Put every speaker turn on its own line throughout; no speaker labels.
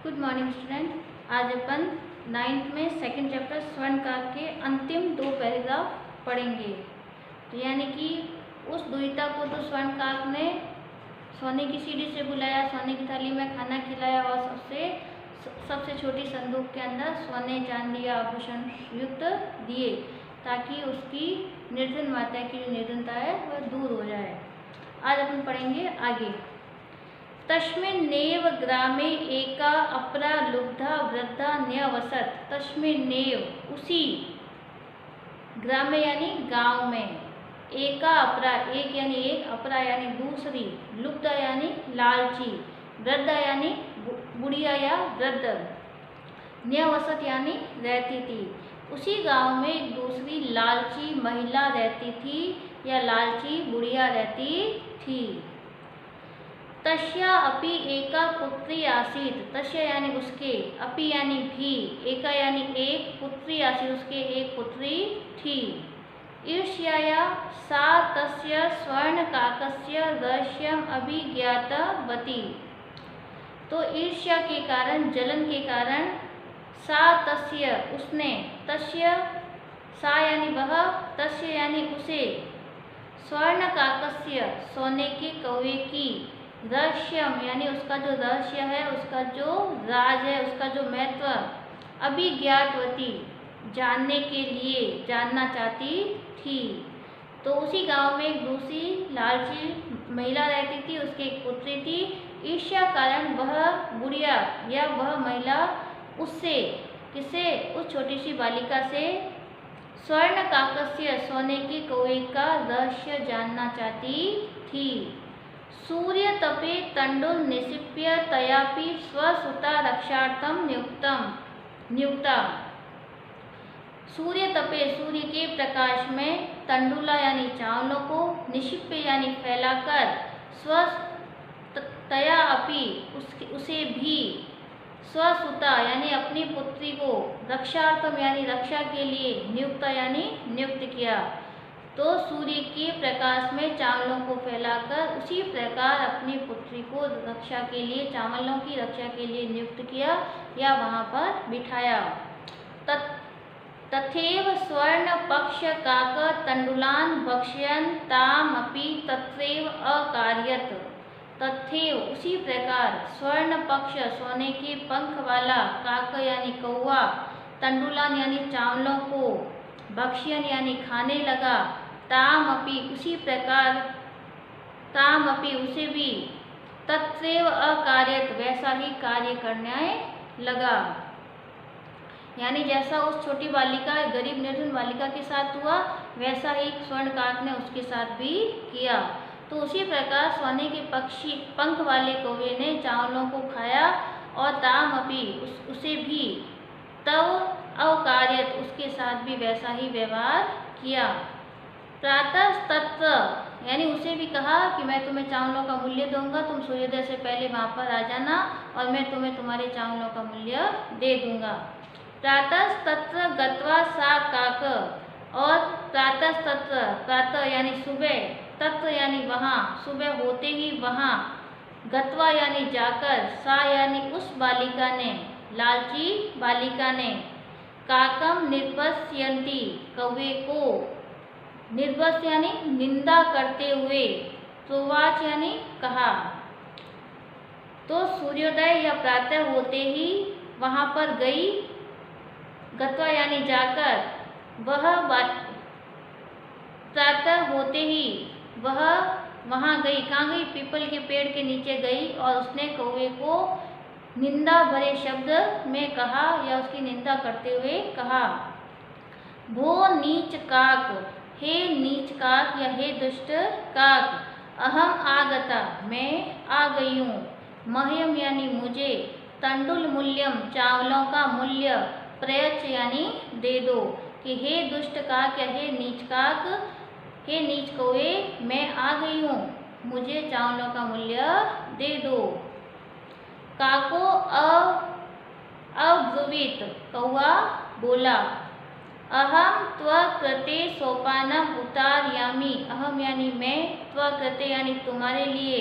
Good morning student. आज अपन 9th में second chapter स्वर्णकार के अंतिम 2 पैराग्राफ पढ़ेंगे। तो यानी कि उस दुहिता को तो स्वर्णकार ने सोने की सीढ़ी से बुलाया, सोने की थाली में खाना खिलाया और सबसे छोटी संदूक के अंदर सोने चांदी या आभूषण युक्त दिए, ताकि उसकी निर्धन माता की जो निर्धनता है वह दूर हो जाए। आज अपन पढ़ेंगे आगे। तस्मिन्नेव ग्रामे एका अपरा लुब्धा वृद्धा न्यवसत। तस्मिन्नेव उसी, ग्रामे यानी गांव में, एका अपरा एक यानी एक, अपरा यानी दूसरी, लुब्धा यानी लालची, वृद्धा यानी बुढ़िया या वृद्ध, न्यवसत यानी रहती थी। उसी गांव में एक दूसरी लालची महिला रहती थी या लालची बुढ़िया रहती थी। तस्या अपि एका पुत्री आसीत। तस्या यानी उसके, अपि यानी भी, एका यानी एक, पुत्री आसीत उसके एक पुत्री थी। ईर्ष्याया सा तस्य स्वर्णकाकस्य रहस्यम अभिज्ञातवती। तो ईर्ष्या के कारण, जलन के कारण, सा तस्य उसने, तस्य सा यानी वह, तस्य यानी उसे, स्वर्णकाकस्य सोने के कौवे की, रहस्यम यानी उसका जो रहस्य है, उसका जो राज है, उसका जो महत्व, अभिज्ञातवती जानने के लिए, जानना चाहती थी। तो उसी गांव में एक दूसरी लालची महिला रहती थी, उसकी एक पुत्री थी। ईर्ष्या कारण वह बुढ़िया या वह महिला उससे, किसे, उस छोटी सी बालिका से स्वर्णकाकस्य सोने के कौवे का रहस्य जानना चाहती थी। सूर्य तपे तंडुल निक्षिप्य तयापि स्वसुता रक्षार्थम नियुक्ता। सूर्य तपे सूर्य के प्रकाश में, तंडुला यानी चावलों को, निक्षिप्य यानी फैलाकर, तया अपि उसे भी, स्वसुता यानी अपनी पुत्री को, रक्षार्थम यानी रक्षा के लिए, नियुक्ता यानी नियुक्त किया। तो सूर्य के प्रकाश में चावलों को फैलाकर उसी प्रकार अपनी पुत्री को रक्षा के लिए, चावलों की रक्षा के लिए नियुक्त किया या वहाँ पर बिठाया। तथैव स्वर्ण पक्ष काक तंडुलान भक्षयन् तामपि तत्रैव अकार्यत। तथैव उसी प्रकार, स्वर्ण पक्ष सोने के पंख वाला, काक यानी कौवा, तंडुलान यानी चावलों को, भक्षयन यानी खाने लगा, तामपि उसी प्रकार, तामपि उसे भी, तत्रैव अकार्यत वैसा ही कार्य करने लगा। यानी जैसा उस छोटी बालिका, गरीब निर्धन बालिका के साथ हुआ, वैसा ही स्वर्णकाक ने उसके साथ भी किया। तो उसी प्रकार सोने के पंख वाले कौवे ने चावलों को खाया और तामपि उसे भी, तव अकार्यत उसके साथ भी वैसा ही व्यवहार किया। प्रातः तत्र यानी उसे भी कहा कि मैं तुम्हें चावलों का मूल्य दूंगा, तुम सूर्योदय से पहले वहाँ पर आ जाना और मैं तुम्हें तुम्हारे चावलों का मूल्य दे दूंगा। प्रातः तत्र गत्वा सा काक, और प्रातः तत्र, प्रातः यानी सुबह, तत्र यानी वहाँ, सुबह होते ही वहाँ, गत्वा यानी जाकर, सा यानी उस बालिका ने, लालची बालिका ने, काकम निर्पश्यन्ति कौवे को, निर्वस यानी निंदा करते हुए, प्रोवाच यानी कहा। तो सूर्योदय या प्रातः होते ही वहाँ पर गई, गत्वा यानी जाकर, वह प्रातः होते ही वह वहाँ गई। कहाँ गई? पीपल के पेड़ के नीचे गई और उसने कौवे को निंदा भरे शब्द में कहा या उसकी निंदा करते हुए कहा, भो नीच काक, हे नीच काक या हे दुष्ट काक, अहम आगता मैं आ गई हूँ, मह्यम यानी मुझे, तंडुल मूल्यम चावलों का मूल्य, प्रयच्छ यानी दे दो। कि हे दुष्ट काक या हे नीच काक, हे नीच कौवे मैं आ गई हूँ, मुझे चावलों का मूल्य दे दो। काको अब्रुवीत कौवा बोला, अहम त्वकृते सोपानम उतारयामि, अहम यानी मैं, त्वकृते यानी तुम्हारे लिए,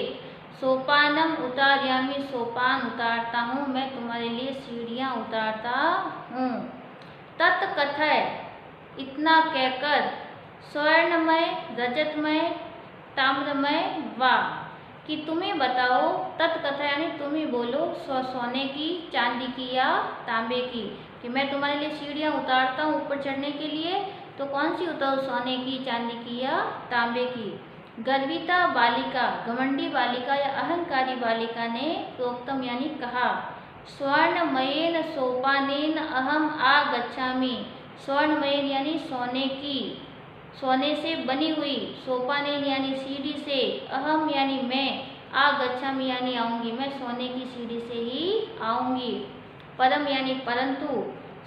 सोपानम उतार्यामि, सोपान उतारता हूँ, मैं तुम्हारे लिए सीढ़ियाँ उतारता हूँ। तत्कथय, इतना कहकर, स्वर्णमय, रजतमय, ताम्रमय वा, कि तुम्हें बताओ, तत्कथा यानी तुम ही बोलो, सोने की, चांदी की या तांबे की, कि मैं तुम्हारे लिए सीढ़ियाँ उतारता हूँ ऊपर चढ़ने के लिए, तो कौन सी उतारो, सोने की, चांदी की या तांबे की। गर्विता बालिका, घमंडी बालिका या अहंकारी बालिका ने प्रोक्तम यानी कहा, स्वर्णमयेन सोपानेन अहम आगच्छामि, स्वर्णमयेन यानी सोने की, सोने से बनी हुई, सोपानेन यानी सीढ़ी से, अहम यानी मैं, आगच्छामि यानी आऊंगी, मैं सोने की सीढ़ी से ही आऊंगी। परम यानी परंतु,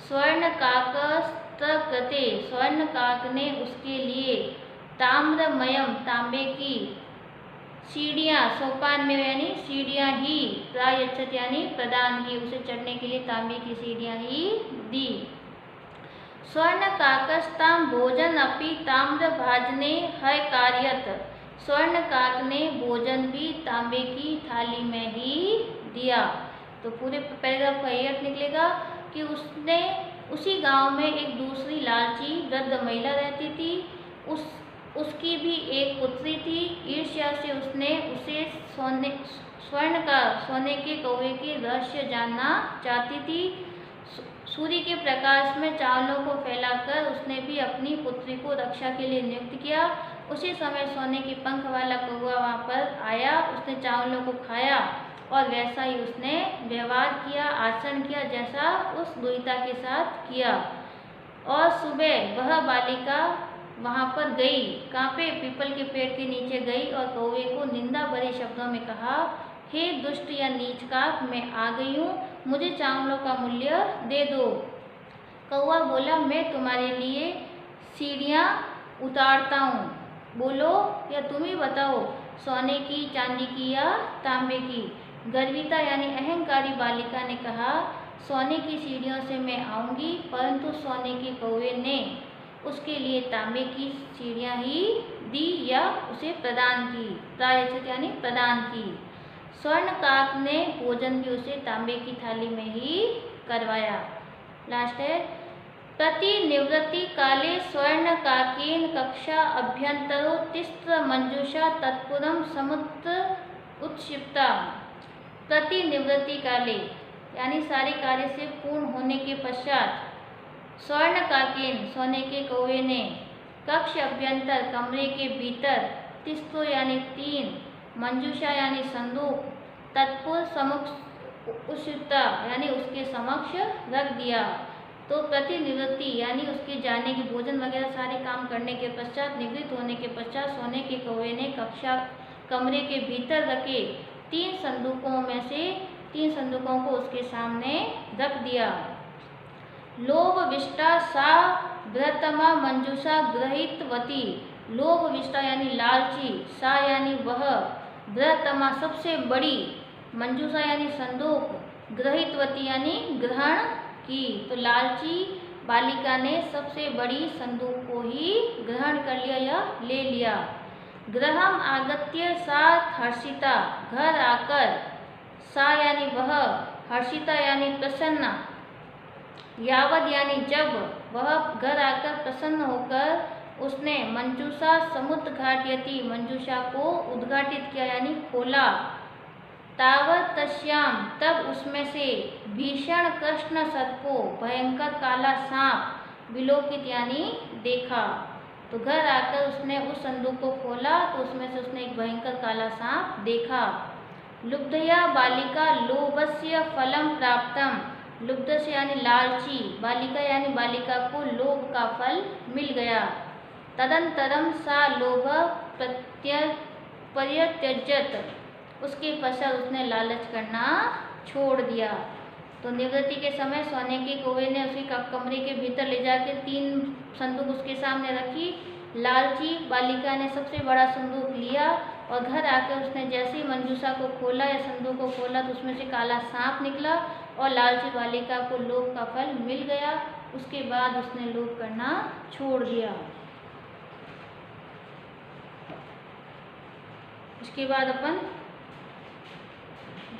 स्वर्ण काकस्तकृते, स्वर्ण काक ने उसके लिए, ताम्रमयम तांबे की, सीढ़ियाँ, सोपान में यानी सीढ़ियाँ ही, प्रायच्छत यानी प्रदान की, उसे चढ़ने के लिए तांबे की सीढ़ियाँ ही दी। स्वर्ण काकस्ताम भोजन अपि ताम्र भाजने है कार्यत, स्वर्ण काक ने भोजन भी तांबे की थाली में ही दिया। तो पूरे पैराग्राफ का अर्थ निकलेगा कि उसने, उसी गांव में एक दूसरी लालची वृद्ध महिला रहती थी, उसकी भी एक पुत्री थी। ईर्ष्या से उसने उसे सोने के कौवे के रहस्य जानना चाहती थी। सूर्य के प्रकाश में चावलों को फैलाकर उसने भी अपनी पुत्री को रक्षा के लिए नियुक्त किया। उसी समय सोने के पंख वाला कौवा वहाँ पर आया, उसने चावलों को खाया और वैसा ही उसने व्यवहार किया, आचरण किया जैसा उस दुहिता के साथ किया। और सुबह वह बालिका वहाँ पर गई, कांपे पीपल के पेड़ के नीचे गई और कौवे को निंदा भरे शब्दों में कहा, हे दुष्ट या नीच काक, मैं आ गई हूँ, मुझे चावलों का मूल्य दे दो। कौवा बोला, मैं तुम्हारे लिए सीढ़ियाँ उतारता हूँ, बोलो या तुम ही बताओ, सोने की, चांदी की या तांबे की। गर्विता यानी अहंकारी बालिका ने कहा, सोने की सीढ़ियों से मैं आऊँगी, परंतु सोने के कौवे ने उसके लिए तांबे की सीढ़ियाँ ही दी या उसे प्रदान की, प्रायश्चित यानी प्रदान की। स्वर्ण काक ने भोजन भी उसे तांबे की थाली में ही करवाया। लास्ट है, प्रतिनिवृत्ति काले स्वर्ण काकेन कक्षा अभ्यंतरो तिस्त्र मंजूषा तत्पुरम समुद्र उत्क्षिप्ता। प्रतिनिवृत्ति काले यानी सारे कार्य से पूर्ण होने के पश्चात, स्वर्ण काकेन सोने के कौवे ने, कक्ष अभ्यंतर कमरे के भीतर, तिस्तो यानी 3, मंजूषा यानी संदूक, तत्पुर समुख उषिता यानी उसके समक्ष रख दिया। तो प्रतिनिवृत्ति यानी उसके जाने की, भोजन वगैरह सारे काम करने के पश्चात, निवृत्त होने के पश्चात सोने के कौवे ने कमरे के भीतर रखे 3 संदूकों में से 3 संदूकों को उसके सामने रख दिया। लोभ विष्टा सा बृहत्तमा मंजूषा गृहीतवती, लोभ विष्टा यानी लालची, सा यानी वह, बृहत्तमा सबसे बड़ी, मंजूषा यानी संदूक, गृहीतवती यानी ग्रहण की। तो लालची बालिका ने सबसे बड़ी संदूक को ही ग्रहण कर लिया या ले लिया। गृहम आगत्य सा हर्षिता, घर आकर, सा यानी वह, हर्षिता यानी प्रसन्न, यावद यानी जब, वह घर आकर प्रसन्न होकर उसने मंजूषा समुद्घाटयति, मंजूषा को उद्घाटित किया यानी खोला। तावत तस्याम, तब उसमें से, भीषण कृष्ण सर्पो, भयंकर काला सांप, विलोकित यानी देखा। तो घर आकर उसने उस संदूक को खोला तो उसमें से उसने एक भयंकर काला सांप देखा। लुब्धया बालिका लोभस्य फलम प्राप्तम, लुब्ध से यानी लालची, बालिका यानी बालिका को लोभ का फल मिल गया। तदंतरम सा लोभ परित्यजत, उसके पश्चात उसने लालच करना छोड़ दिया। तो निवृत्ति के समय सोने के कौवे ने उसी कमरे के भीतर ले जाकर 3 संदूक उसके सामने रखी। लालची बालिका ने सबसे बड़ा संदूक लिया और घर आकर उसने जैसे ही मंजूषा को खोला या संदूक को खोला तो उसमें से काला सांप निकला और लालची बालिका को लोभ का फल मिल गया। उसके बाद उसने लोभ करना छोड़ दिया। इसके बाद अपन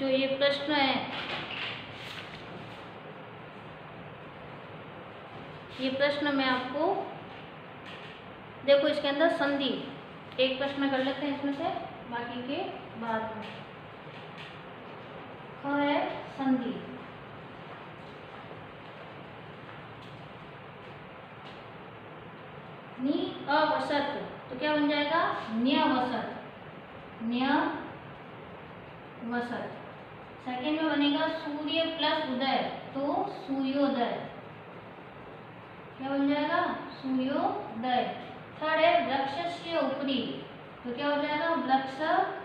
जो ये प्रश्न है, ये प्रश्न में आपको देखो, इसके अंदर संधि, एक प्रश्न कर लेते हैं इसमें से, बाकी के बाद में। ख है संधि, नि अवसत, तो क्या बन जाएगा? न्यवसत, न्यवसत। सेकेंड में बनेगा सूर्य प्लस उदय, तो सूर्योदय, क्या बन जाएगा? सूर्योदय। थर्ड है वृक्षस्य उपरि, तो क्या हो जाएगा? वृक्षस्योपरि,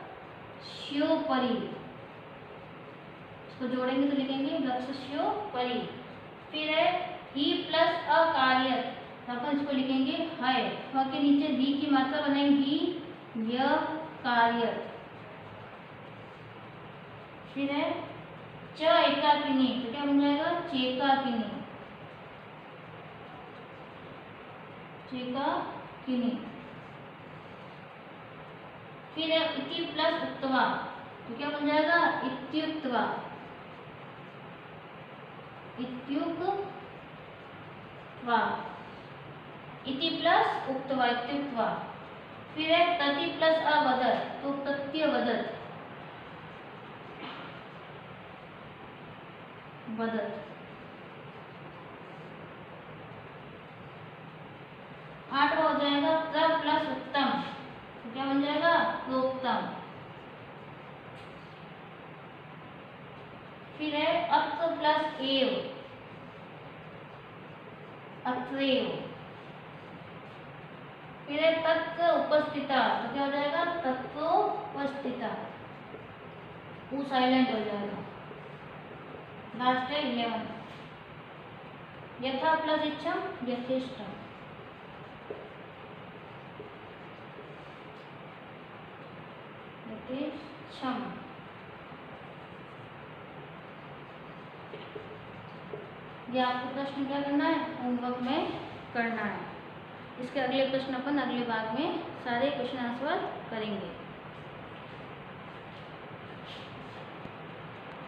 इसको जोड़ेंगे तो लिखेंगे वृक्षस्योपरि। फिर है ही प्लस अकार्यत, तो अपन इसको लिखेंगे है, ह के नीचे दी की मात्रा बनेगी य कार्यत। फिर है च एकाकिनी, तो क्या बन जाएगा? चेकाकिनी, चेकाकिनी। फिर है इति प्लस उक्त्वा, तो क्या बन जाएगा? इत्युक्त्वा, इत्युक्त्वा, इति प्लस उक्त्वा, इत्युक्त्वा। फिर है तति प्लस अवदत्, तो तत्यवदत्, वदत्। आठवां हो जाएगा प्र प्लस उत्तम, तो क्या बन जाएगा? प्रोक्तम। फिर है अत्र प्लस एव, अत्रैव। फिर है तत्र उपस्थिता, तो क्या हो जाएगा? तत्रोपस्थिता, ऊ साइलेंट हो जाएगा। लास्ट है 11, यथा प्लस इच्छम, यथेष्टम, यथेष्टम। ये आपको प्रश्न क्या करना है? होमवर्क में करना है। इसके अगले प्रश्न अपन अगले भाग में सारे क्वेश्चन आंसर करेंगे।